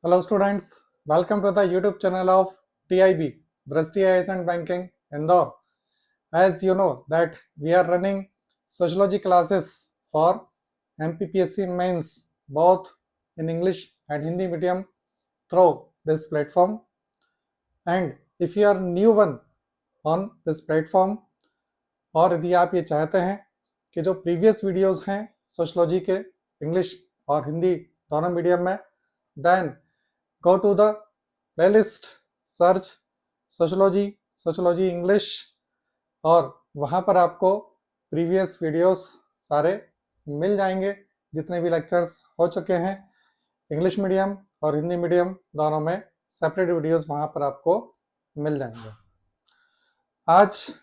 Hello students, welcome to the YouTube channel of TIB, Drishti IAS and Banking, Indore. As you know that we are running sociology classes for MPPSC mains both in English and Hindi medium through this platform. And if you are new one on this platform और यदि आप ये चाहते हैं कि जो previous videos हैं sociology के इंग्लिश और हिंदी दोनों मीडियम में, then go to the playlist, search sociology English और वहाँ पर आपको प्रीवियस वीडियोस सारे मिल जाएंगे। जितने भी लेक्चर्स हो चुके हैं इंग्लिश मीडियम और हिंदी मीडियम दोनों में सेपरेट वीडियोस वहाँ पर आपको मिल जाएंगे। आज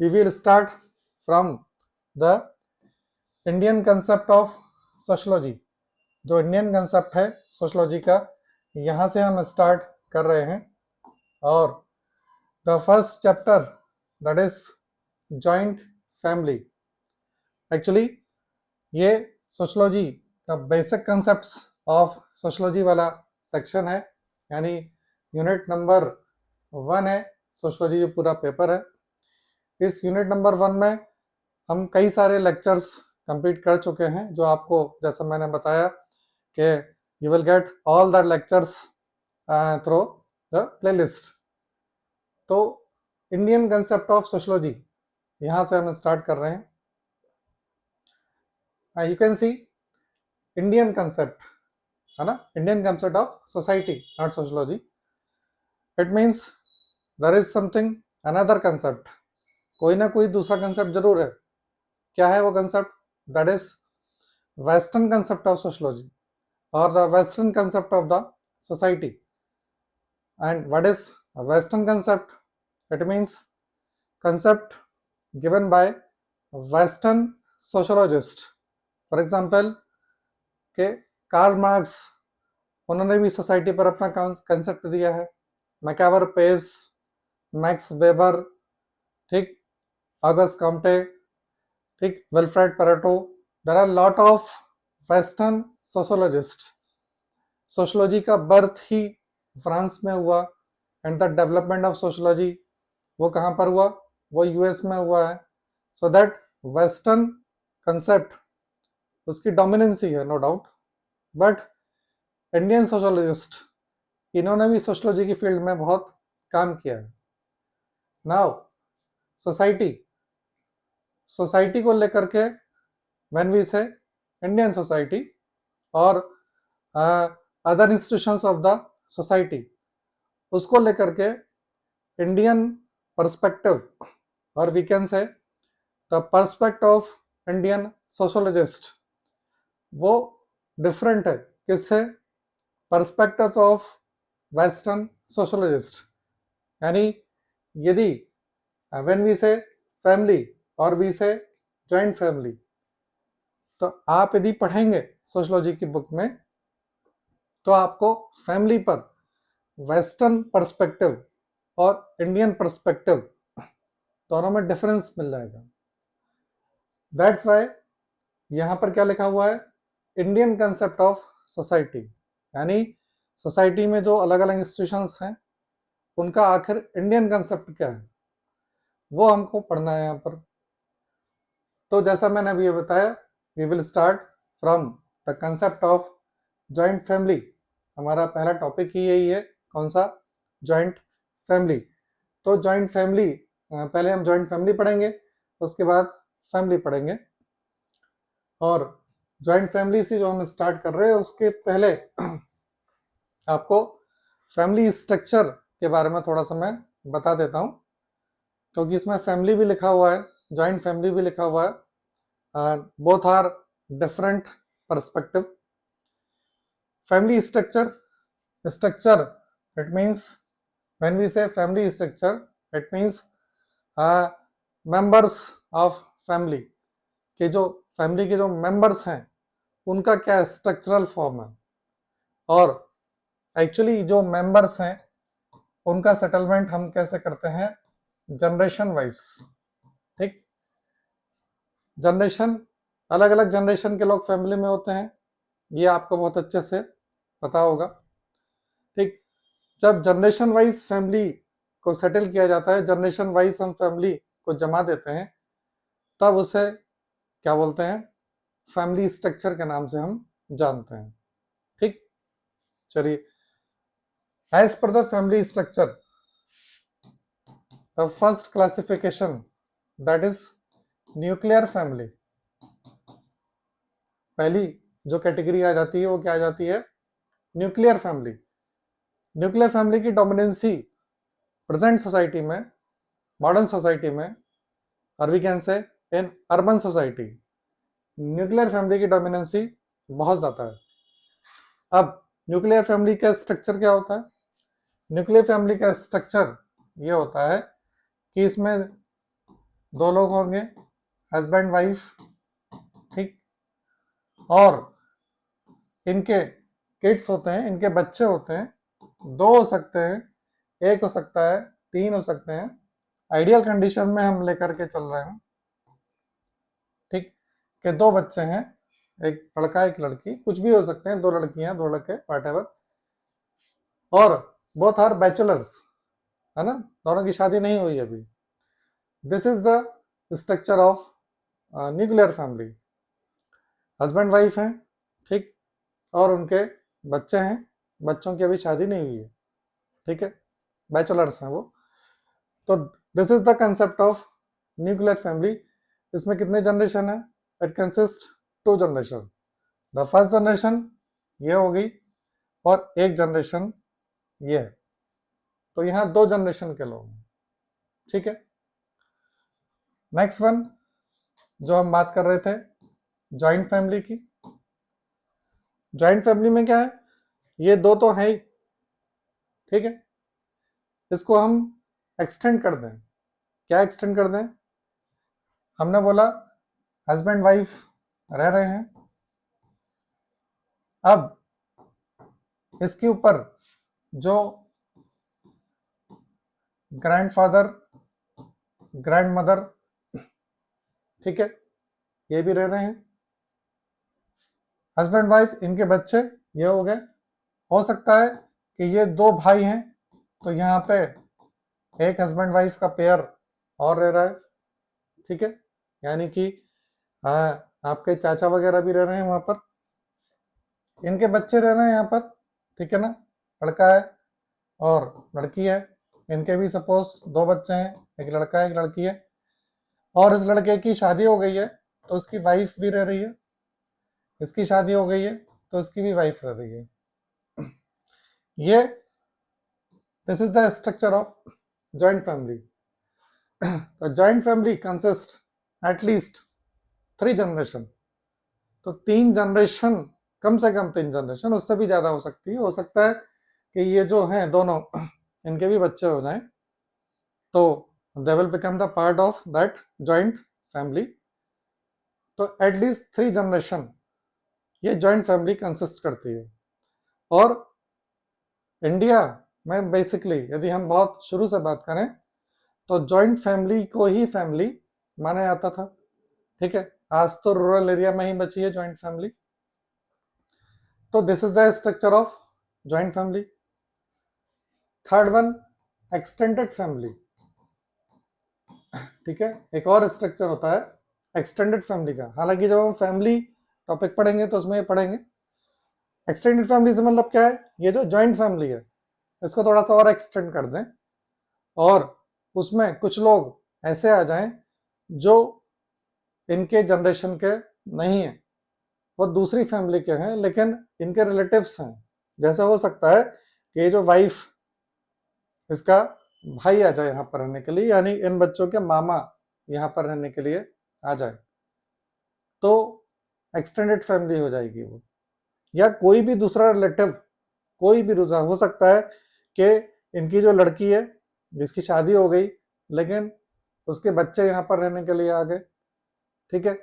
we will start from the Indian concept of sociology. जो इंडियन कंसेप्ट है सोशलॉजी का, यहाँ से हम स्टार्ट कर रहे हैं। और the first chapter that is joint family. Actually ये सोशलॉजी का बेसिक कंसेप्ट्स ऑफ सोशलॉजी वाला सेक्शन है, यानी यूनिट नंबर 1 है सोशलॉजी जो पूरा पेपर है। इस यूनिट नंबर 1 में हम कई सारे लेक्चर्स कंप्लीट कर चुके हैं, जो आपको जैसा मैंने बताया कि you will get all the lectures through the playlist। तो इंडियन कंसेप्ट ऑफ सोशलॉजी यहाँ से हम स्टार्ट कर रहे हैं। You can see Indian concept है ना, Indian concept of society, not sociology. It means there is something another concept, कोई ना कोई दूसरा कंसेप्ट जरूर है। क्या है वो concept? That is western concept of sociology or the western concept of the society. And what is a western concept? It means concept given by western sociologist. For example के कार्ल मार्क्स, उन्होंने भी society पर अपना concept दिया है। MacIver Page, Max Weber, ठीक, Auguste Comte, ठीक, Wilfred Pareto. There are lot of western sociologist. Sociology का बर्थ ही फ्रांस में हुआ and the development of sociology वो कहाँ पर हुआ? वो यूएस में हुआ है। सो दैट वेस्टर्न कंसेप्ट उसकी डोमिनेंसी है, no doubt. But Indian sociologist, इन्होंने भी सोशलॉजी की फील्ड में बहुत काम किया है। नाउ सोसाइटी को लेकर के when we say Indian society और other institutions of the society, उसको लेकर के इंडियन पर्सपेक्टिव, और we can say the perspective of Indian sociologist, वो डिफरेंट है किससे? Perspective of western sociologist. यानी यदि व्हेन वी से फैमिली और वी से जॉइंट फैमिली, तो आप यदि पढ़ेंगे सोशलॉजी की बुक में तो आपको फैमिली पर वेस्टर्न पर्सपेक्टिव और इंडियन पर्सपेक्टिव दोनों में डिफरेंस मिल जाएगा। दैट्स वाई यहाँ पर क्या लिखा हुआ है? Indian concept of society. यानी सोसाइटी में जो अलग अलग इंस्टीट्यूशंस हैं उनका आखिर इंडियन कंसेप्ट क्या है, वो हमको पढ़ना है यहाँ पर। तो जैसा मैंने अभी बताया, we will start from the concept of joint family. हमारा पहला टॉपिक ही यही है। कौन सा? Joint family. तो जॉइंट फैमिली, पहले हम जॉइंट फैमिली पढ़ेंगे, उसके बाद फैमिली पढ़ेंगे। और जॉइंट फैमिली से जो हम स्टार्ट कर रहे हैं उसके पहले आपको फैमिली स्ट्रक्चर के बारे में थोड़ा सा मैं बता देता हूँ, क्योंकि इसमें फैमिली भी लिखा हुआ है, जॉइंट फैमिली भी लिखा हुआ है। Both are different perspective. Family structure, it means when we say family structure, it means members of family के, जो फैमिली के जो मेंबर्स हैं उनका क्या स्ट्रक्चरल फॉर्म है, और एक्चुअली जो मेंबर्स हैं उनका सेटलमेंट हम कैसे करते हैं जनरेशन वाइज। ठीक, जनरेशन, अलग अलग जनरेशन के लोग फैमिली में होते हैं, ये आपको बहुत अच्छे से पता होगा। जब जनरेशन वाइज फैमिली को सेटल किया जाता है, जनरेशन वाइज हम फैमिली को जमा देते हैं, तब उसे क्या बोलते हैं, फैमिली स्ट्रक्चर के नाम से हम जानते हैं। ठीक, चलिए, as per the family structure the first classification that is nuclear family, पहली जो कैटेगरी आ जाती है वो क्या आ जाती है, न्यूक्लियर फैमिली। न्यूक्लियर फैमिली की डोमिनेंसी प्रेजेंट सोसाइटी में, मॉडर्न सोसाइटी में, और we can say in urban society, nuclear family की डोमिनेंसी बहुत ज़्यादा है। अब न्यूक्लियर फैमिली का स्ट्रक्चर क्या होता है? न्यूक्लियर फैमिली का स्ट्रक्चर ये होता है कि इसमें दो लोग होंगे, हस्बैंड वाइफ, ठीक, और इनके किड्स होते हैं, इनके बच्चे होते हैं, दो हो सकते हैं, एक हो सकता है, तीन हो सकते हैं। आइडियल कंडीशन में हम लेकर के चल रहे हैं, ठीक, कि दो बच्चे हैं, एक लड़का एक लड़की, कुछ भी हो सकते हैं, दो लड़कियां दो लड़के, व्हाटएवर, और बोथ आर बैचलर्स, है ना, दोनों की शादी नहीं हुई अभी। This is the structure of nuclear family. Husband wife हैं, ठीक, और उनके बच्चे हैं, बच्चों की अभी शादी नहीं हुई है, ठीक है, बैचलर्स हैं वो। तो this is the concept of nuclear family. इसमें कितने जनरेशन है? It consist to generation. The first generation ये होगी और एक जनरेशन ये है, तो यहाँ दो जनरेशन के लोग हैं, ठीक है। नेक्स्ट वन जो हम बात कर रहे थे, जॉइंट फैमिली की। जॉइंट फैमिली में क्या है, ये दो तो है ही, ठीक है, इसको हम एक्सटेंड कर दें। क्या एक्सटेंड कर दें? हमने बोला हस्बैंड वाइफ रह रहे हैं, अब इसके ऊपर जो ग्रैंडफादर, ग्रैंडमदर, ठीक है, ये भी रह रहे हैं, हस्बैंड वाइफ, इनके बच्चे ये हो गए। हो सकता है कि ये दो भाई हैं, तो यहाँ पे एक हस्बैंड वाइफ का पेयर और रह रहा है, ठीक है, यानी कि आपके चाचा वगैरह भी रह रहे हैं वहां पर, इनके बच्चे रह रहे हैं यहाँ पर, ठीक है ना, लड़का है और लड़की है, इनके भी सपोज दो बच्चे हैं, एक लड़का है एक लड़की है, और इस लड़के की शादी हो गई है तो इसकी वाइफ भी रह रही है, इसकी शादी हो गई है तो इसकी भी वाइफ रह रही है। ये this is the structure of joint family. तो joint family consist at least 3 generation, तो 3 जनरेशन, कम से कम 3 जनरेशन, उससे भी ज़्यादा हो सकती है। हो सकता है कि ये जो हैं दोनों, इनके भी बच्चे हो जाएं, तो they will become the part of that joint family. तो एटलीस्ट 3 जनरेशन ये जॉइंट फैमिली कंसिस्ट करती है। और इंडिया में बेसिकली यदि हम बहुत शुरू से बात करें तो जॉइंट फैमिली को ही फैमिली माना जाता था, ठीक है, आज तो रूरल एरिया में ही बची है जॉइंट फैमिली। तो this is the structure of joint family. Third one, extended family, ठीक है, एक और स्ट्रक्चर होता है एक्सटेंडेड फैमिली का। हालांकि जब हम फैमिली टॉपिक पढ़ेंगे तो उसमें पढ़ेंगे एक्सटेंडेड फैमिली से मतलब क्या है, ये जो जॉइंट फैमिली है इसको थोड़ा सा और एक्सटेंड कर दें और उसमें कुछ लोग ऐसे आ जाएं जो इनके जनरेशन के नहीं है, वो दूसरी फैमिली के हैं लेकिन इनके रिलेटिव्स हैं। जैसे हो सकता है कि ये जो वाइफ, इसका भाई आ जाए यहाँ पर रहने के लिए, यानी इन बच्चों के मामा यहाँ पर रहने के लिए आ जाए, तो एक्सटेंडेड फैमिली हो जाएगी वो। या कोई भी दूसरा रिलेटिव, कोई भी रुझान हो सकता है कि इनकी जो लड़की है जिसकी शादी हो गई लेकिन उसके बच्चे यहाँ पर रहने के लिए आ गए, ठीक है,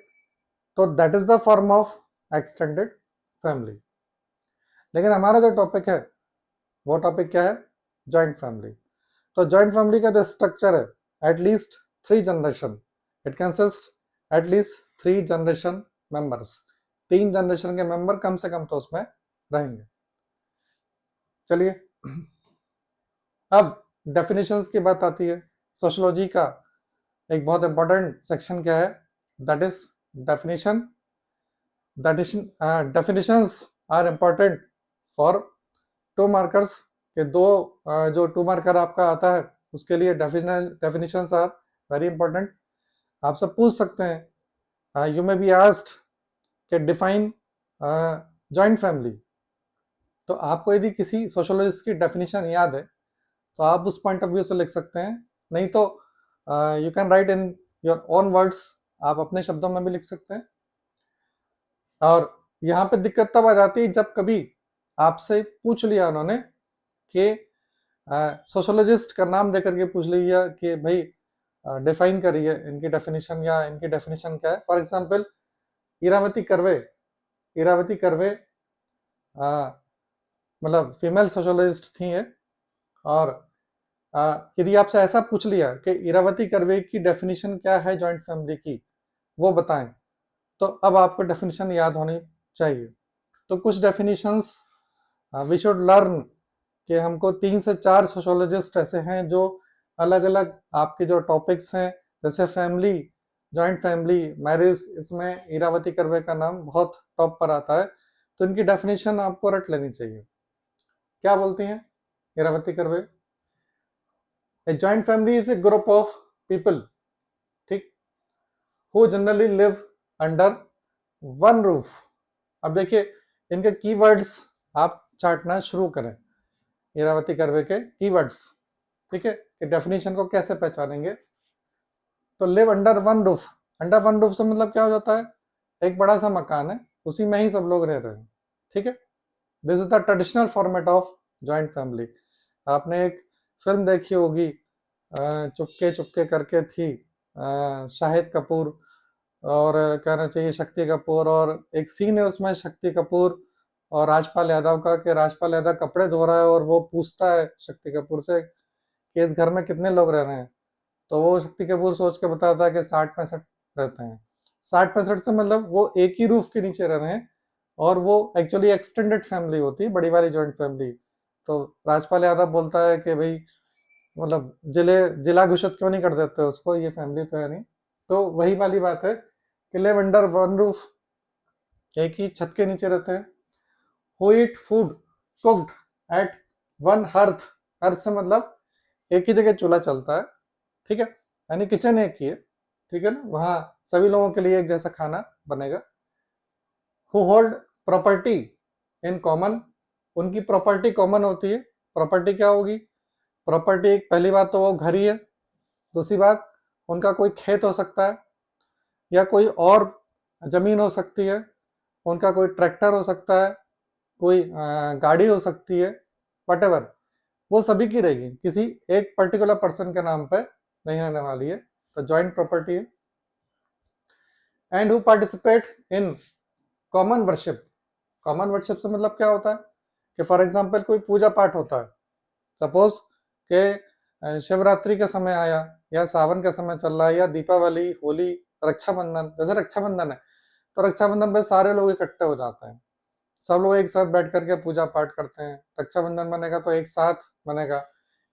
तो that is the form of extended family. लेकिन हमारा जो टॉपिक है वो टॉपिक क्या है, जॉइंट फैमिली। तो जॉइंट फैमिली का जो स्ट्रक्चर है at least 3 generation, it consist at least 3 generation members, 3 generation के मेंबर कम से कम तो उसमें रहेंगे। चलिए, अब डेफिनेशंस की बात आती है। सोशियोलॉजी का एक बहुत इंपॉर्टेंट सेक्शन क्या है, that is definition. Definitions are important for 2 markers के दो जो 2 मार्कर आपका आता है उसके लिए डेफिनेशंस आर वेरी इंपॉर्टेंट। आपसे पूछ सकते हैं, यू मे बी आस्क्ड कि डिफाइन जॉइंट फैमिली। तो आपको यदि किसी सोशियोलॉजिस्ट की डेफिनेशन याद है तो आप उस पॉइंट ऑफ व्यू से लिख सकते हैं, नहीं तो you can write in your own words, आप अपने शब्दों में भी लिख सकते हैं। और यहाँ पे दिक्कत तब आ जाती है जब कभी आपसे पूछ लिया उन्होंने कि सोशियोलॉजिस्ट का नाम देकर के पूछ लिया कि भाई डिफाइन करिए इनकी डेफिनेशन या इनकी डेफिनेशन क्या है। फॉर एग्जांपल इरावती कर्वे, इरावती कर्वे मतलब फीमेल सोशियोलॉजिस्ट थी ये, और यदि आपसे ऐसा पूछ लिया कि इरावती कर्वे की डेफिनेशन क्या है जॉइंट फैमिली की, वो बताएं, तो अब आपको डेफिनेशन याद होनी चाहिए। तो कुछ डेफिनेशंस वी शुड लर्न कि हमको 3 से 4 सोशियोलॉजिस्ट ऐसे हैं जो अलग अलग आपके जो टॉपिक्स हैं, जैसे फैमिली, जॉइंट फैमिली, मैरिज, इसमें इरावती कर्वे का नाम बहुत टॉप पर आता है। तो इनकी डेफिनेशन आपको रट लेनी चाहिए। क्या बोलती हैं Irawati Karve? A joint family is a group of people, ठीक, who generally live under one roof. अब देखिए इनके कीवर्ड्स आप चाटना शुरू करें, इरावती कर्वे के कीवर्ड्स, ठीक है, कि डेफिनेशन को कैसे पहचानेंगे। तो live under one roof, under one roof से मतलब क्या हो जाता है, एक बड़ा सा मकान है, उसी में ही सब लोग रह रहे हैं, ठीक है। This is the traditional format of joint family. आपने एक फिल्म देखी होगी, चुपके चुपके करके थी, शाहिद कपूर और कहना चाहिए शक्ति कपूर, और एक सीन है उसमें शक्ति कपूर और राजपाल यादव का, कि राजपाल यादव कपड़े धो रहा है और वो पूछता है शक्ति कपूर से कि इस घर में कितने लोग रह रहे हैं, तो वो शक्ति कपूर सोच के बताता है कि 60-65 रहते हैं। 60-65 से मतलब वो एक ही रूफ के नीचे रह रहे हैं, और वो एक्चुअली एक्सटेंडेड फैमिली होती है, बड़ी वाली जॉइंट फैमिली। तो राजपाल यादव बोलता है कि भाई मतलब जिला घोषित क्यों नहीं कर देते उसको, ये फैमिली तो है नहीं। तो वही वाली बात है कि लिव अंडर वन रूफ, एक ही छत के नीचे रहते हैं। Who eat food cooked at one hearth, hearth से मतलब एक ही जगह चूल्हा चलता है, ठीक है, यानी किचन एक ही है, ठीक है ना, वहाँ सभी लोगों के लिए एक जैसा खाना बनेगा। Who hold property in common, उनकी प्रॉपर्टी कॉमन होती है। प्रॉपर्टी क्या होगी? प्रॉपर्टी एक, पहली बात तो वो घर ही है, दूसरी बात उनका कोई खेत हो सकता है या कोई और जमीन हो सकती है, उनका कोई ट्रैक्टर हो सकता है, कोई गाड़ी हो सकती है, वटेवर, वो सभी की रहेगी, किसी एक पर्टिकुलर पर्सन के नाम पे नहीं रहने वाली है। तो जॉइंट प्रॉपर्टी है। And who participate in common worship, common worship से मतलब क्या होता है कि फॉर एग्जांपल कोई पूजा पाठ होता है, सपोज के शिवरात्रि का समय आया या सावन का समय चल रहा है या दीपावली, होली, रक्षाबंधन, जैसे रक्षाबंधन है तो रक्षाबंधन पे सारे लोग इकट्ठे हो जाते हैं, सब लोग एक साथ बैठ करके पूजा पाठ करते हैं। रक्षाबंधन बनेगा तो एक साथ बनेगा,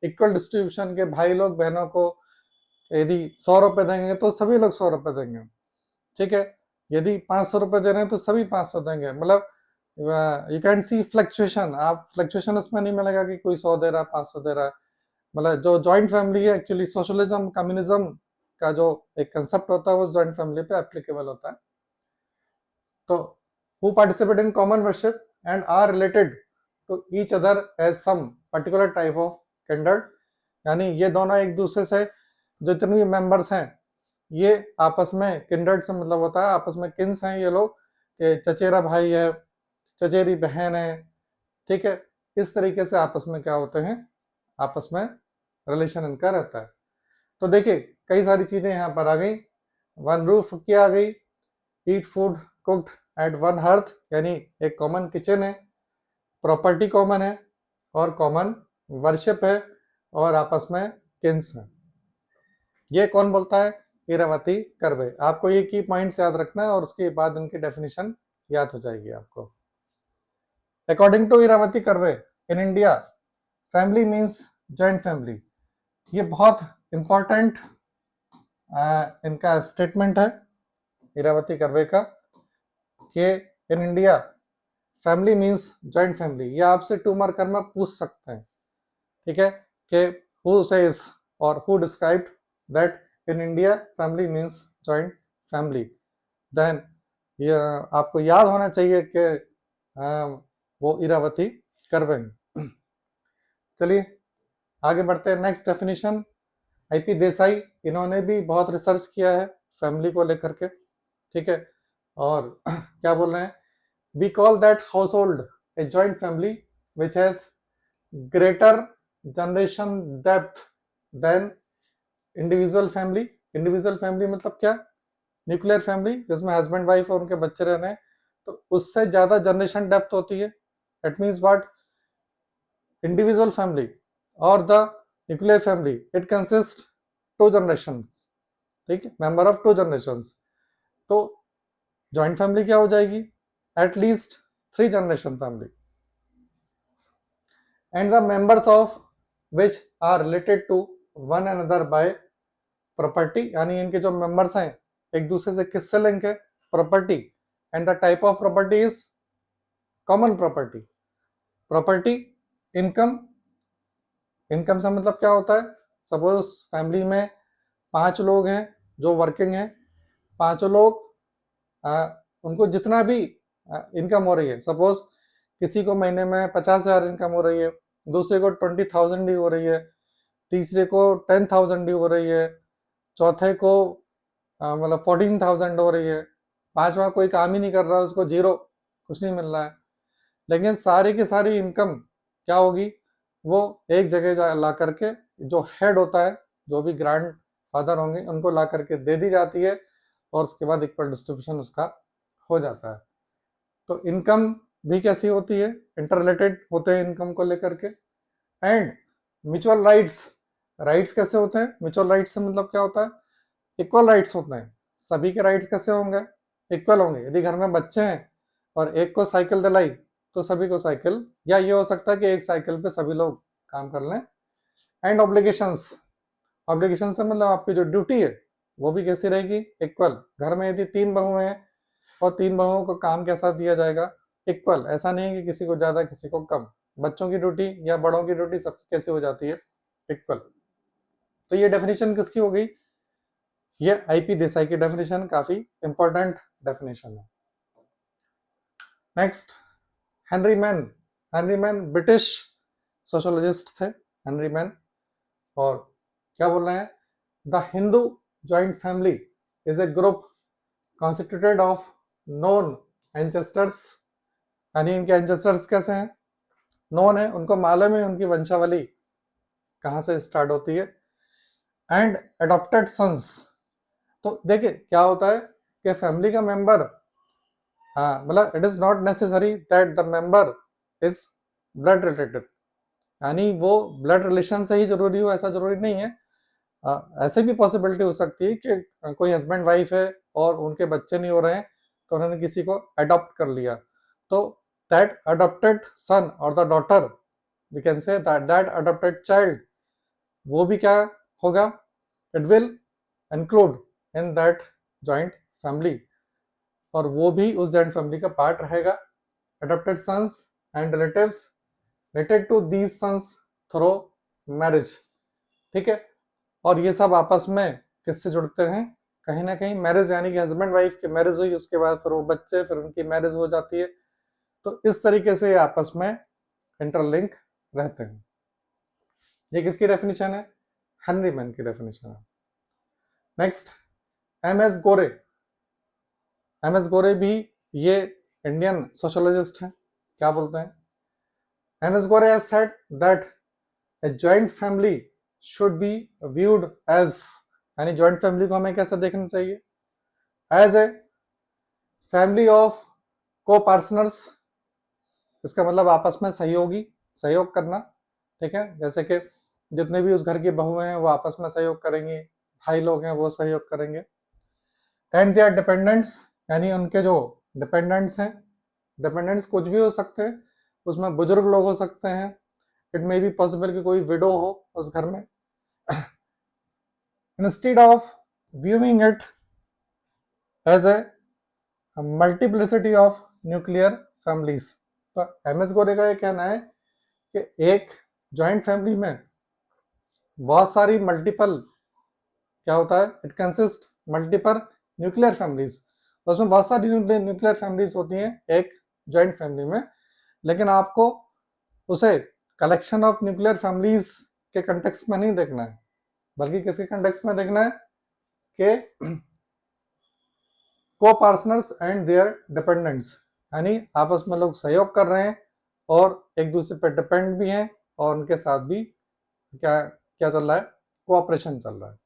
इक्वल डिस्ट्रीब्यूशन के, भाई लोग बहनों को यदि 100 रुपये देंगे तो सभी लोग 100 रुपये देंगे, ठीक है। यदि 500 रुपये दे रहे हैं तो सभी 500 देंगे, मतलब यू कैन सी फ्लक्चुएशन, आप फ्लक्चुएशन इसमें नहीं मिलेगा कि कोई 100 दे रहा है 500 दे रहा है। मतलब जो जॉइंट फैमिली है, एक्चुअली सोशलिज्म कम्युनिज्म का जो एक कंसेप्ट होता है वो जॉइंट फैमिली पे एप्लीकेबल होता है। तो who participate in common worship and are related to each other as some particular type of kindred, यानी ये दोनों एक दूसरे से, जितने भी मेंबर्स हैं ये आपस में, किंडर्ड से मतलब होता है आपस में किन्स हैं ये लोग, कि चचेरा भाई है, चचेरी बहन है, ठीक है। इस तरीके से आपस में क्या होते हैं, आपस में रिलेशन इनका रहता है। तो देखिए कई सारी चीजें यहाँ पर आ गई, वन रूफ की आ गई, eat food cooked at one hearth यानी एक कॉमन किचन है, प्रॉपर्टी कॉमन है और कॉमन वर्शिप है और आपस में किन्स है। ये कौन बोलता है? इरावती कर्वे। आपको ये की पॉइंट्स याद रखना है और उसके बाद इनकी डेफिनेशन याद हो जाएगी आपको। According to Iravati Karve, in India family means joint family, ये बहुत इंपॉर्टेंट इनका स्टेटमेंट है इरावती कर्वे का कि इन India family means joint family. ये आपसे 2 मार्कर में पूछ सकते हैं, ठीक है, कि हु सेज और who described that in India family means joint family. Then ये आपको याद होना चाहिए कि वो इरावती कर्वे हैं। चलिए आगे बढ़ते हैं। नेक्स्ट डेफिनेशन आईपी देसाई, इन्होंने भी बहुत रिसर्च किया है फैमिली को लेकर के, ठीक है, और क्या बोल रहे हैं, we call that household a joint family which has greater generation depth than individual family. Individual family मतलब क्या, न्यूक्लियर फैमिली जिसमें हस्बैंड वाइफ और उनके बच्चे रहने हैं, तो उससे ज्यादा जनरेशन डेप्थ होती है। It means what, individual family और the nuclear family it consist 2 generations, ठीक है, मेंबर ऑफ 2 जनरेशंस। तो जॉइंट फैमिली क्या हो जाएगी, at least 3 generation family, and the members of which are related to one another by property, यानी इनके जो मेंबर्स हैं एक दूसरे से किससे लिंक है, property, and the type of property is common property. Property, income, income से मतलब क्या होता है, सपोज फैमिली में 5 लोग हैं जो वर्किंग हैं, 5 लोग उनको जितना भी इनकम हो रही है, सपोज किसी को महीने में 50,000 इनकम हो रही है, दूसरे को 20,000 भी हो रही है, तीसरे को 10,000 भी हो रही है, चौथे को मतलब 14,000 हो रही है, पांचवा कोई काम ही नहीं कर रहा, उसको 0, कुछ नहीं मिल रहा है, लेकिन सारी की सारी इनकम क्या होगी, वो एक जगह ला करके जो हेड होता है, जो भी ग्रैंड फादर होंगे उनको ला करके दे दी जाती है, और उसके बाद इक्वल डिस्ट्रीब्यूशन उसका हो जाता है। तो इनकम भी कैसी होती है, इंटर रिलेटेड होते हैं इनकम को लेकर के। एंड म्यूचुअल राइट्स, राइट्स कैसे होते हैं, म्यूचुअल राइट्स से मतलब क्या होता है, इक्वल राइट्स होते हैं। सभी के राइट्स कैसे होंगे, इक्वल होंगे। यदि घर में बच्चे हैं और एक को साइकिल दिलाई तो सभी को साइकिल, या ये हो सकता है कि एक साइकिल पे सभी लोग काम कर लें। एंड ऑब्लिगेशंस, ऑब्लिगेशन से मतलब आपकी जो ड्यूटी है वो भी कैसी रहेगी, इक्वल। घर में यदि 3 बहुएं हैं और 3 बहुओं को काम कैसा दिया जाएगा, इक्वल। ऐसा नहीं है कि किसी को ज्यादा किसी को कम। बच्चों की ड्यूटी या बड़ों की ड्यूटी सबकी कैसे हो जाती है, इक्वल। तो ये डेफिनेशन किसकी हो गई, ये आईपी देसाई की डेफिनेशन, काफी इंपॉर्टेंट डेफिनेशन है। Next Henry man, Henry man British sociologist थे हेनरी मैन, और क्या बोल रहे हैं, the Hindu joint family is a group constituted of known ancestors, यानी इनके एंसेस्टर्स कैसे हैं, नोन है, उनको मालूम है उनकी वंशावली कहाँ से स्टार्ट होती है। एंड अडॉप्टेड सन्स, तो देखिए क्या होता है कि फैमिली का मेंबर, हाँ मतलब it is not necessary that the member is blood related, यानी वो ब्लड रिलेशन से ही जरूरी हो ऐसा जरूरी नहीं है। ऐसे भी पॉसिबिलिटी हो सकती है कि कोई हस्बैंड वाइफ है और उनके बच्चे नहीं हो रहे हैं तो उन्होंने किसी को अडॉप्ट कर लिया, तो दैट अडॉप्टेड सन और the daughter, we can say that adopted child, वो भी क्या होगा, it will include in that joint family, और वो भी उस जॉइंट फैमिली का पार्ट रहेगा। Adopted sons and relatives related to these sons through marriage, ठीक है, और ये सब आपस में किससे जुड़ते हैं, कहीं ना कहीं मैरिज, यानी कि हस्बैंड वाइफ की मैरिज हुई, उसके बाद फिर वो बच्चे, फिर उनकी मैरिज हो जाती है, तो इस तरीके से ये आपस में इंटरलिंक रहते हैं। ये किसकी डेफिनेशन है, हेनरी मैन की डेफिनेशन है। नेक्स्ट एम एस गोरे, एम एस गोरे भी ये इंडियन सोशोलॉजिस्ट हैं, क्या बोलते हैं, M S Gore has said that A joint family should be viewed as, यानी जॉइंट फैमिली को हमें कैसे देखना चाहिए, एज ए फैमिली ऑफ को पार्टनर्स, इसका मतलब आपस में सहयोगी, सहयोग करना, ठीक है, जैसे कि जितने भी उस घर की बहुएं हैं वो आपस में सहयोग करेंगी, भाई लोग हैं वो सहयोग करेंगे। एंड दे आर डिपेंडेंट्स, यानी उनके जो डिपेंडेंट्स हैं, डिपेंडेंट्स कुछ भी हो सकते हैं, उसमें बुजुर्ग लोग हो सकते हैं, इट मे बी पॉसिबल कि कोई विडो हो उस घर में. Instead of viewing it as a multiplicity of nuclear families. तो एम एस गोरे का ये कहना है कि एक जॉइंट फैमिली में बहुत सारी मल्टीपल क्या होता है, it consist multiple nuclear families. तो उसमें बहुत सारी न्यूक्लियर फैमिलीज होती हैं एक जॉइंट फैमिली में, लेकिन आपको उसे कलेक्शन ऑफ न्यूक्लियर फैमिलीज के कंटेक्स्ट में नहीं देखना है, बल्कि किसके कंटेक्स्ट में देखना है कि को पार्टनर्स एंड देयर डिपेंडेंट्स, यानी आपस में लोग सहयोग कर रहे हैं और एक दूसरे पर डिपेंड भी हैं और उनके साथ भी क्या क्या चल रहा है, कोऑपरेशन चल रहा है.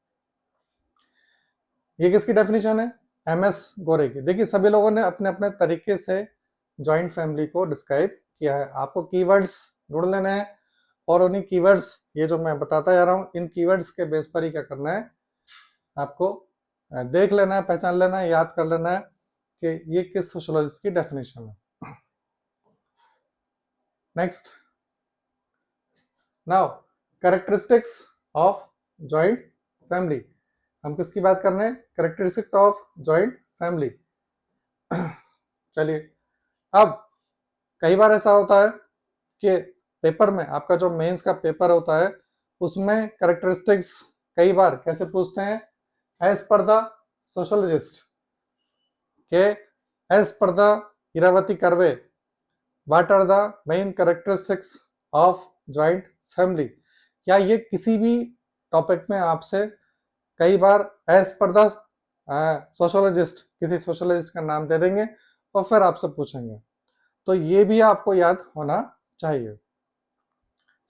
ये किसकी डेफिनेशन है, एम एस गोरे की. देखिए सभी लोगों ने अपने अपने तरीके से जॉइंट फैमिली को डिस्क्राइब किया है. आपको कीवर्ड्स ढूंढ लेने हैं और उन्हीं कीवर्ड्स, ये जो मैं बताता जा रहा हूँ, इन कीवर्ड्स के बेस पर ही क्या करना है, आपको देख लेना है, पहचान लेना है, याद कर लेना है कि ये किस सोशियोलॉजिस्ट की डेफिनेशन है. Next, now characteristics of joint family. हम किसकी बात कर रहे हैं, कैरेक्टरिस्टिक्स ऑफ जॉइंट फैमिली. चलिए, अब कई बार ऐसा होता है कि पेपर में, आपका जो मेंस का पेपर होता है उसमें कैरेक्टरिस्टिक्स कई बार कैसे पूछते हैं, एज पर द सोशोलॉजिस्ट के as per the Iravati Karve what are the main characteristics of joint family. क्या ये किसी भी टॉपिक में आपसे कई बार एज पर द सोशोलॉजिस्ट, किसी सोशोलॉजिस्ट का नाम दे देंगे और फिर आपसे पूछेंगे, तो ये भी आपको याद होना चाहिए.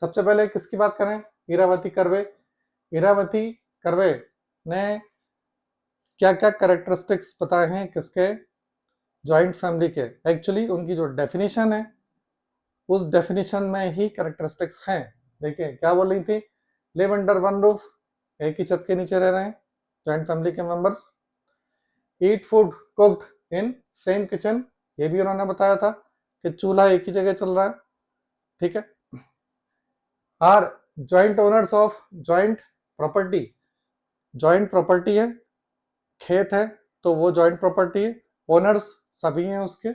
सबसे पहले किसकी बात करें, इरावती कर्वे. इरावती कर्वे ने क्या क्या कैरेक्टरिस्टिक्स बताए हैं किसके, जॉइंट फैमिली के. एक्चुअली उनकी जो डेफिनेशन है उस डेफिनेशन में ही कैरेक्टरिस्टिक्स हैं. देखिए क्या बोल रही थी, लिव अंडर वन रूफ, एक ही छत के नीचे रह रहे हैं जॉइंट फैमिली के members. Eat food cooked in same kitchen, ये भी उन्होंने बताया था कि चूल्हा एक ही जगह चल रहा है. ठीक है. Are joint owners of joint property. Joint property है, खेत है तो वो जॉइंट प्रॉपर्टी है, ओनर्स सभी हैं उसके.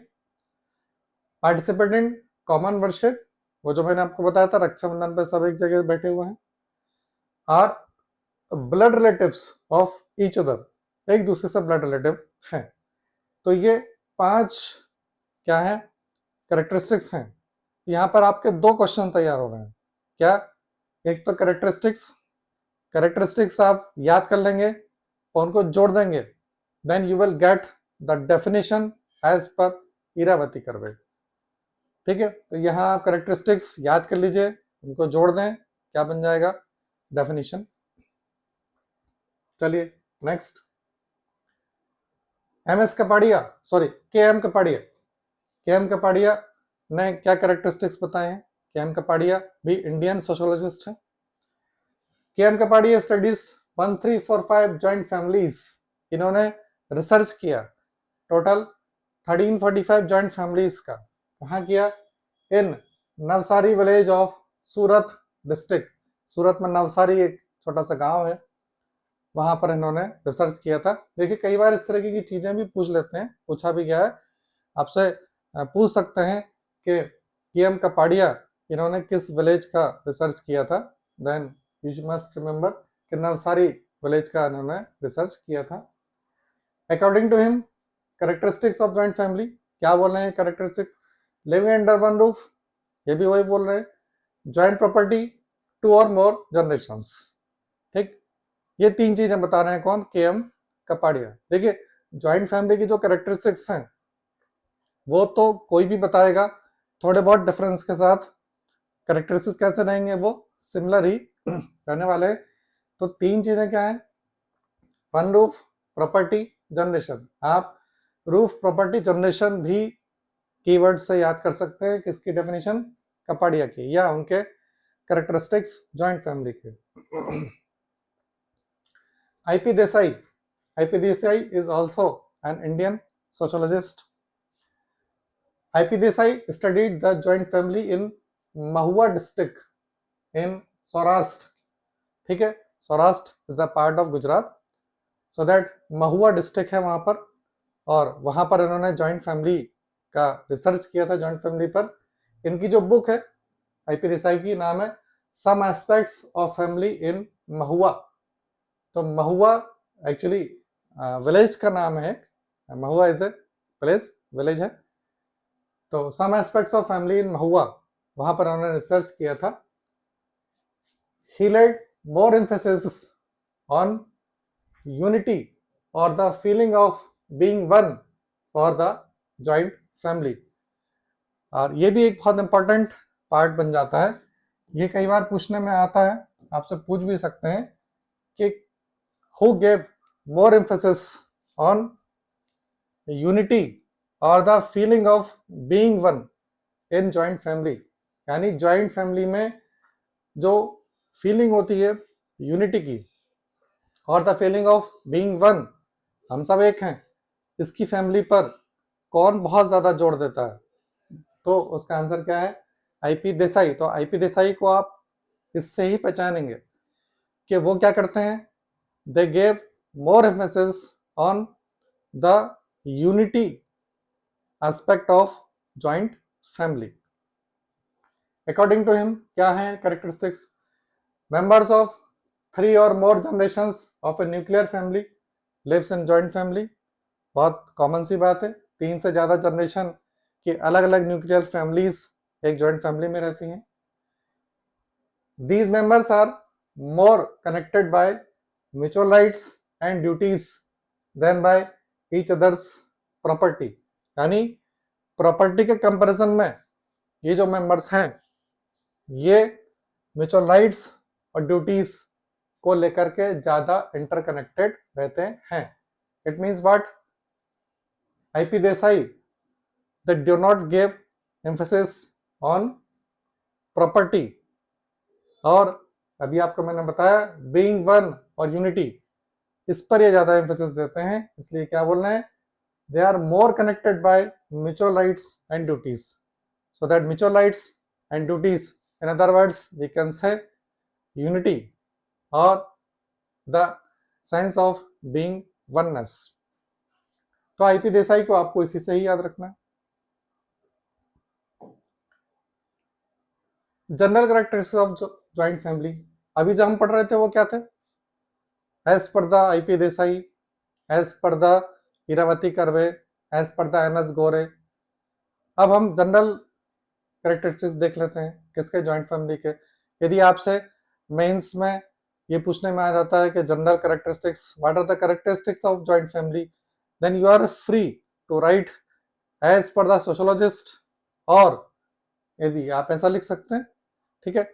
पार्टिसिपेट इन कॉमन वर्शिप, वो जो मैंने आपको बताया था रक्षाबंधन पे सब एक जगह बैठे हुए हैं. Are blood relatives of each other, एक दूसरे से ब्लड रिलेटिव हैं. तो ये 5 क्या है, कैरेक्टरिस्टिक्स हैं. यहाँ पर आपके 2 क्वेश्चन तैयार हो रहे हैं. क्या, एक तो कैरेक्टरिस्टिक्स आप याद कर लेंगे और उनको जोड़ देंगे, then you will get the definition as per Iravati curve. ठीक है. तो यहाँ आप कैरेक्टरिस्टिक्स याद कर लीजिए, उनको जोड़ दें, क्या बन जाएगा, डेफिनेशन. चलिए next, M S Kapadia, sorry K M Kapadia. K M Kapadia ने क्या कैरेक्टरिस्टिक्स बताए हैं. के एम कपाड़िया भी इंडियन सोशियोलॉजिस्ट है. K M Kapadia studies 1345 joint families. इन्होंने रिसर्च किया टोटल 1345 जॉइंट फैमिलीज का. कहाँ किया, in Navsari village of Surat district. Surat में नवसारी एक छोटा सा गांव है, वहां पर इन्होंने रिसर्च किया था. देखिए कई बार इस तरह की चीजें भी पूछ लेते हैं, पूछा भी गया है, आपसे पूछ सकते हैं कि के एम कपाड़िया इन्होंने किस विलेज का रिसर्च किया था. देन यू मस्ट रिमेंबर कि नवसारी विलेज का इन्होंने रिसर्च किया था. According to him characteristics of joint family, क्या बोल रहे हैं characteristics, living under one roof, ये भी वही बोल रहे हैं. जॉइंट प्रॉपर्टी, 2 और मोर जनरेशंस. ठीक, ये 3 चीजें बता रहे हैं कौन, के एम कपाड़िया. देखिए जॉइंट फैमिली की जो कैरेक्टरिस्टिक्स हैं वो तो कोई भी बताएगा, थोड़े बहुत डिफरेंस के साथ. कैरेक्टरिस्टिक्स कैसे रहेंगे, वो सिमिलर ही रहने वाले हैं. तो 3 चीजें क्या है, वन रूफ, प्रॉपर्टी, जनरेशन. आप रूफ, प्रॉपर्टी, जनरेशन भी कीवर्ड से याद कर सकते हैं. किसकी डेफिनेशन, कपाड़िया की, या उनके कैरेक्टरिस्टिक्स जॉइंट फैमिली के. IP Desai. IP Desai is also an Indian sociologist. IP Desai studied the joint family in Mahua district. इन सौराष्ट्र, ठीक है, Saurashtra is the part of Gujarat, so that Mahua district है वहाँ पर, और वहाँ पर इन्होंने जॉइंट फैमिली का रिसर्च किया था, जॉइंट फैमिली पर। इनकी जो बुक है आईपी देसाई की, नाम है some aspects of family in महुआ। तो महुआ एक्चुअली विलेज का नाम है, महुआ इज ए विलेज है। तो some aspects of family in महुआ, वहां पर उन्होंने रिसर्च किया था। ही laid more emphasis on unity or the feeling of being one for the joint family। और ये भी एक बहुत इंपॉर्टेंट पार्ट बन जाता है, ये कई बार पूछने में आता है, आपसे पूछ भी सकते हैं कि who gave more emphasis on unity or the feeling of being one in joint family। यानी जॉइंट फैमिली में जो फीलिंग होती है यूनिटी की और the feeling of being one, हम सब एक हैं, इसकी फैमिली पर कौन बहुत ज्यादा जोर देता है? तो उसका आंसर क्या है? आईपी देसाई। तो आईपी देसाई को आप इससे ही पहचानेंगे कि वो क्या करते हैं, they gave more emphasis on the unity aspect of joint family. According to him क्या है characteristics? Members of 3 or more generations of a nuclear family lives in joint family। बहुत कॉमन सी बात है, 3 से ज़्यादा जनरेशन की अलग अलग न्यूक्लियर फैमिलीज एक जॉइंट फैमिली में रहती हैं। These members are more connected by mutual rights and duties than by each other's property। यानी प्रॉपर्टी के कंपैरिजन में ये जो मेंबर्स हैं ये म्यूचुअल राइट्स और ड्यूटीज को लेकर के ज्यादा इंटरकनेक्टेड रहते हैं। It means what? IP Desai they do not give emphasis on property, और अभी आपको मैंने बताया बीइंग वन और यूनिटी, इस पर ये ज्यादा एम्फेसिस देते हैं। इसलिए क्या बोल रहे हैं? They are more connected by mutual rights and duties, so that mutual rights and duties, in other words we can say unity or the sense of being oneness। तो आईपी देसाई को आपको इसी से ही याद रखना है। General characteristics of joint family, अभी जो हम पढ़ रहे थे वो क्या थे? As per the IP Desai, as per the Iravati Karve, as per the MS Gore. अब हम जनरल कैरेक्टरिस्टिक्स देख लेते हैं किसके? जॉइंट फैमिली के। यदि आपसे मेंस में ये पूछने में आ जाता है कि general characteristics, what are the characteristics of joint family, then you are free to write as per the sociologist, और यदि आप ऐसा लिख सकते हैं, ठीक है।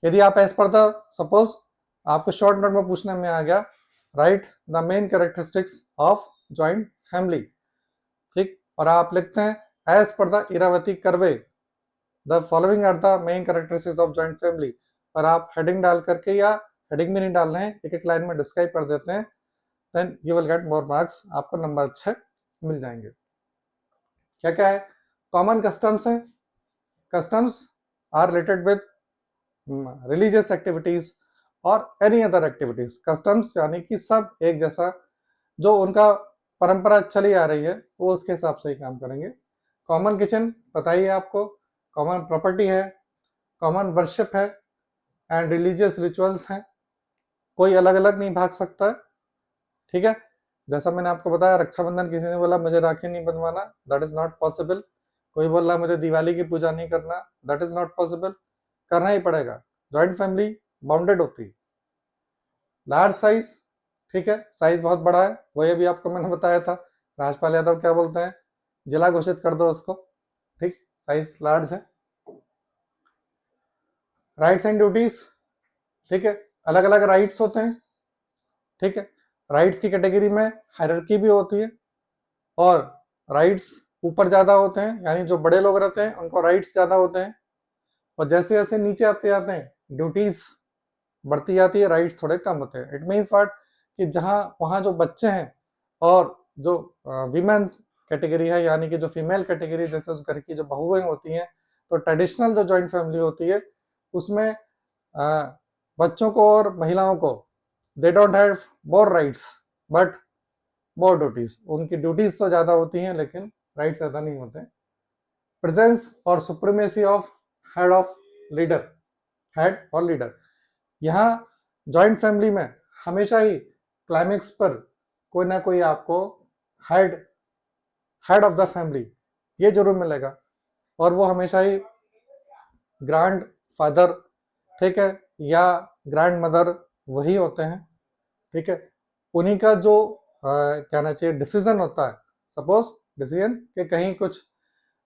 यदि आप एज पर द, सपोज आपको शॉर्ट नोट में पूछने में आ गया, write the main characteristics of joint family, ठीक, और आप लिखते हैं as per the Iravati Karve the following are the main characteristics of joint family, और आप हेडिंग डाल करके, या हेडिंग भी नहीं डाल रहे हैं, एक एक लाइन में डिस्क्राइब कर देते हैं, then you will get more marks, आपको नंबर अच्छे मिल जाएंगे। क्या क्या है? कॉमन कस्टम्स है, customs are related with religious activities और एनी अदर एक्टिविटीज। कस्टम्स यानी कि सब एक जैसा, जो उनका परंपरा चली आ रही है वो उसके हिसाब से ही काम करेंगे। कॉमन किचन पता ही है आपको, कॉमन प्रॉपर्टी है, कॉमन वर्शिप है, एंड रिलीजियस रिचुअल्स हैं, कोई अलग अलग नहीं भाग सकता है, ठीक है। जैसा मैंने आपको बताया, रक्षाबंधन किसी ने बोला मुझे राखी नहीं बंधवाना, दैट इज नॉट पॉसिबल। कोई बोल रहा मुझे दिवाली की पूजा नहीं करना, दैट इज नॉट पॉसिबल, करना ही पड़ेगा। जॉइंट फैमिली बाउंडेड होती है। लार्ज साइज, ठीक है, साइज बहुत बड़ा है, वही अभी आपको मैंने बताया था, राजपाल यादव क्या बोलते हैं, जिला घोषित कर दो उसको, ठीक, साइज लार्ज है। राइट्स एंड ड्यूटीज, ठीक है, अलग अलग राइट्स होते हैं, ठीक है। राइट्स की कैटेगरी में हायरार्की भी होती है, और राइट्स ऊपर ज्यादा होते हैं, यानी जो बड़े लोग रहते हैं उनको राइट्स ज्यादा होते हैं, और जैसे जैसे नीचे आते जाते हैं ड्यूटीज बढ़ती जाती है, राइट्स थोड़े कम होते हैं। इट मीन्स व्हाट, कि जहाँ वहाँ जो बच्चे हैं और जो वीमेन कैटेगरी है, यानी कि जो फीमेल कैटेगरी, जैसे उस घर की जो बहुएं होती हैं, तो ट्रेडिशनल जो जॉइंट फैमिली होती है उसमें बच्चों को और महिलाओं को they don't have more rights but more duties, उनकी ड्यूटीज तो ज़्यादा होती हैं लेकिन राइट्स ज़्यादा नहीं होते। प्रेजेंस और supremacy of head of leader, head और लीडर, यहाँ जॉइंट फैमिली में हमेशा ही क्लाइमेक्स पर कोई ना कोई आपको हेड ऑफ द फैमिली ये जरूर मिलेगा, और वो हमेशा ही ग्रैंड फादर, ठीक है, या ग्रैंड मदर वही होते हैं, ठीक है। उन्हीं का जो कहना चाहिए डिसीजन होता है, सपोज डिसीजन कि कहीं कुछ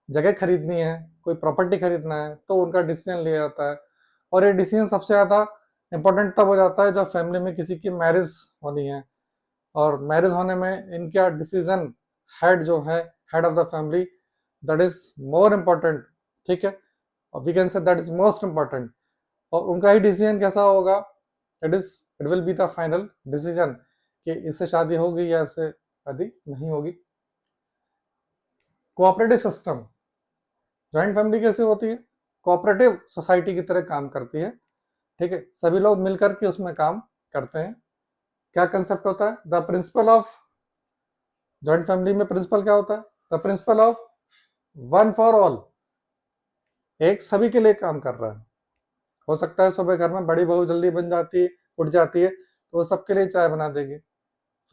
जगह खरीदनी है, कोई प्रॉपर्टी खरीदना है, तो उनका डिसीजन लिया जाता है। और ये डिसीजन सबसे ज़्यादा इम्पोर्टेंट तब हो जाता है जब फैमिली में किसी की मैरिज होनी है, और मैरिज होने में इनका डिसीजन हेड जो है, head of the family, that is more important, ठीक है, और we can say that is most important. और उनका ही डिसीजन कैसा होगा, it will be the final decision कि इससे शादी होगी या इससे शादी नहीं होगी। कोऑपरेटिव सिस्टम, जॉइंट फैमिली कैसे होती है, कोऑपरेटिव सोसाइटी की तरह काम करती है, ठीक है, सभी लोग मिलकर के उसमें काम करते हैं। क्या कंसेप्ट होता है, the principle of joint family में प्रिंसिपल क्या होता है, the principle of one for all, एक सभी के लिए काम कर रहा है। हो सकता है सुबह घर में बड़ी बहू जल्दी बन जाती है, उठ जाती है, तो वो सबके लिए चाय बना देगी,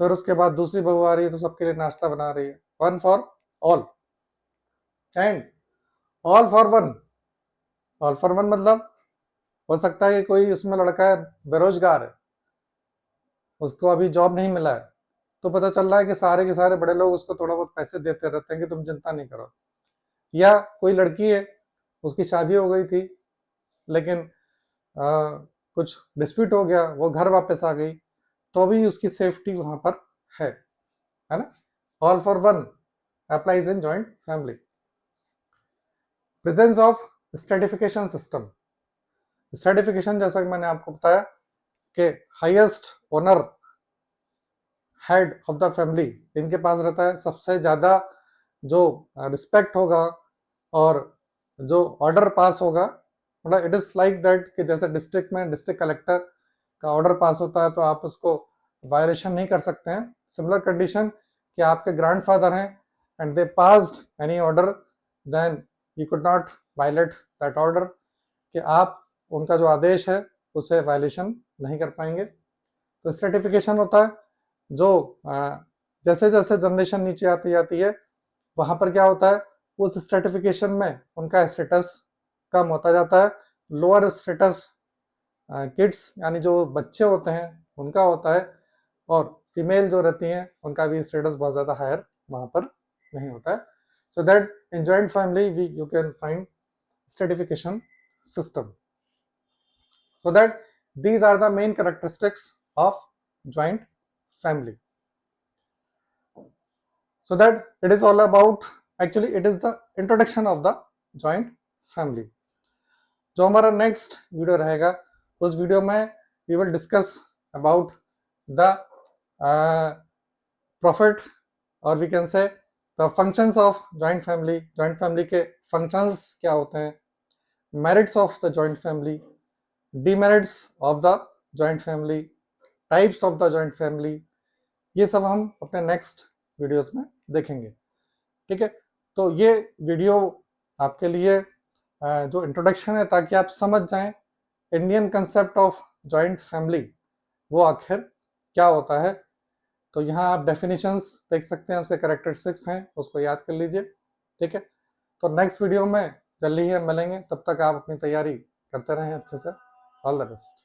फिर उसके बाद दूसरी बहू आ रही है तो सबके लिए नाश्ता बना रही है, one for all and all for one. All for one मतलब हो सकता है कि कोई उसमें लड़का है बेरोजगार है, उसको अभी जॉब नहीं मिला है, तो पता चल रहा है कि सारे के सारे बड़े लोग उसको थोड़ा बहुत पैसे देते रहते हैं कि तुम चिंता नहीं करो। या कोई लड़की है, उसकी शादी हो गई थी लेकिन कुछ डिस्प्यूट हो गया, वो घर वापस आ गई, तो भी उसकी सेफ्टी वहां पर है ना। All for one applies in joint family. Presence of stratification system, stratification जैसा कि मैंने आपको बताया कि highest owner, head of the family, इनके पास रहता है सबसे ज़्यादा जो रिस्पेक्ट होगा और जो ऑर्डर पास होगा, मतलब इट इज़ लाइक दैट कि जैसे डिस्ट्रिक्ट में डिस्ट्रिक्ट कलेक्टर का ऑर्डर पास होता है तो आप उसको वायलेशन नहीं कर सकते हैं। सिमिलर कंडीशन कि आपके ग्रैंडफादर हैं and they passed any order, then you could not violate that order, कि आप उनका जो आदेश है उसे वायलेशन नहीं कर पाएंगे। तो सर्टिफिकेशन होता है जो जैसे जैसे जनरेशन नीचे आती जाती है वहाँ पर क्या होता है, उस स्ट्रेटिफिकेशन में उनका स्टेटस कम होता जाता है। लोअर स्टेटस किड्स यानी जो बच्चे होते हैं उनका होता है, और फीमेल जो रहती हैं उनका भी स्टेटस बहुत ज़्यादा हायर वहाँ पर नहीं होता है। So that in joint family we you can find stratification system. So that these are the main characteristics of joint family. So that it is all about, actually it is the introduction of the joint family. जो हमारा next video रहेगा उस video में we will discuss about the profit और we can say the functions of joint family, joint family के functions क्या होते हैं, merits of the joint family, demerits of the joint family, types of the joint family, ये सब हम अपने next videos में देखेंगे, ठीक है। तो ये वीडियो आपके लिए जो इंट्रोडक्शन है ताकि आप समझ जाएं Indian concept of joint family वो आखिर क्या होता है। तो यहाँ आप डेफिनेशंस देख सकते हैं, उसके कैरेक्टरिस्टिक्स हैं, उसको याद कर लीजिए, ठीक है। तो नेक्स्ट वीडियो में जल्दी ही हम मिलेंगे, तब तक आप अपनी तैयारी करते रहें अच्छे से। All the best.